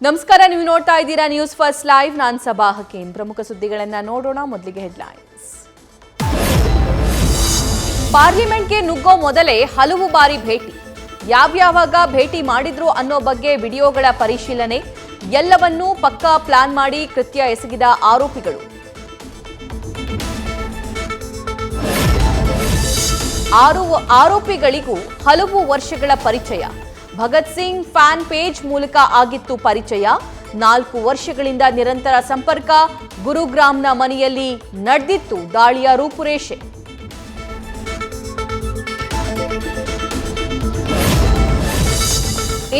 ನಮಸ್ಕಾರ, ನೀವು ನೋಡ್ತಾ ಇದ್ದೀರಾ ನ್ಯೂಸ್ ಫಸ್ಟ್ ಲೈವ್. ನಾನು ಸಬಾ ಹಕೀಂ. ಪ್ರಮುಖ ಸುದ್ದಿಗಳನ್ನ ನೋಡೋಣ. ಮೊದಲಿಗೆ ಹೆಡ್ಲೈನ್ಸ್. ಪಾರ್ಲಿಮೆಂಟ್ಗೆ ನುಗ್ಗೋ ಮೊದಲೇ ಹಲವು ಬಾರಿ ಭೇಟಿ. ಯಾವ್ಯಾವಾಗ ಭೇಟಿ ಮಾಡಿದ್ರು ಅನ್ನೋ ಬಗ್ಗೆ ವಿಡಿಯೋಗಳ ಪರಿಶೀಲನೆ. ಎಲ್ಲವನ್ನೂ ಪಕ್ಕಾ ಪ್ಲಾನ್ ಮಾಡಿ ಕೃತ್ಯ ಎಸಗಿದ ಆರೋಪಿಗಳು. ಆರೋಪಿಗಳಿಗೂ ಹಲವು ವರ್ಷಗಳ ಪರಿಚಯ. ಭಗತ್ ಸಿಂಗ್ ಫ್ಯಾನ್ ಪೇಜ್ ಮೂಲಕ ಆಗಿತ್ತು ಪರಿಚಯ. 4 ವರ್ಷಗಳಿಂದ ನಿರಂತರ ಸಂಪರ್ಕ. ಗುರುಗ್ರಾಮ್ನ ಮನೆಯಲ್ಲಿ ನಡೆದಿತ್ತು ದಾಳಿಯ ರೂಪುರೇಷೆ.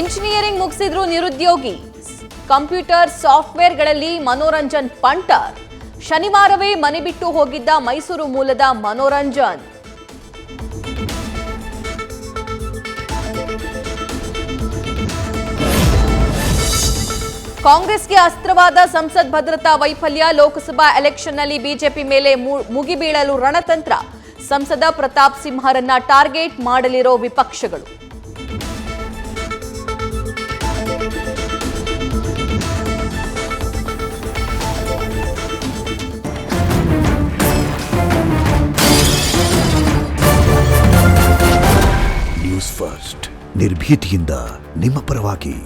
ಇಂಜಿನಿಯರಿಂಗ್ ಮುಗಿಸಿದ್ರು ನಿರುದ್ಯೋಗಿ. ಕಂಪ್ಯೂಟರ್ ಸಾಫ್ಟ್ವೇರ್ಗಳಲ್ಲಿ ಮನೋರಂಜನ್ ಪಂಟರ್. ಶನಿವಾರವೇ ಮನೆ ಬಿಟ್ಟು ಹೋಗಿದ್ದ ಮೈಸೂರು ಮೂಲದ ಮನೋರಂಜನ್. ಕಾಂಗ್ರೆಸ್ಗೆ ಅಸ್ತ್ರವಾದ ಸಂಸತ್ ಭದ್ರತಾ ವೈಫಲ್ಯ. ಲೋಕಸಭಾ ಎಲೆಕ್ಷನ್ನಲ್ಲಿ ಬಿಜೆಪಿ ಮೇಲೆ ಮುಗಿಬೀಳಲು ರಣತಂತ್ರ. ಸಂಸದ ಪ್ರತಾಪ್ ಸಿಂಹರನ್ನ ಟಾರ್ಗೆಟ್ ಮಾಡಲಿರೋ ವಿಪಕ್ಷಗಳು. ನ್ಯೂಸ್ ಫಸ್ಟ್, ನಿರ್ಭೀತಿಯಿಂದ ನಿಮ್ಮ ಪರವಾಗಿ.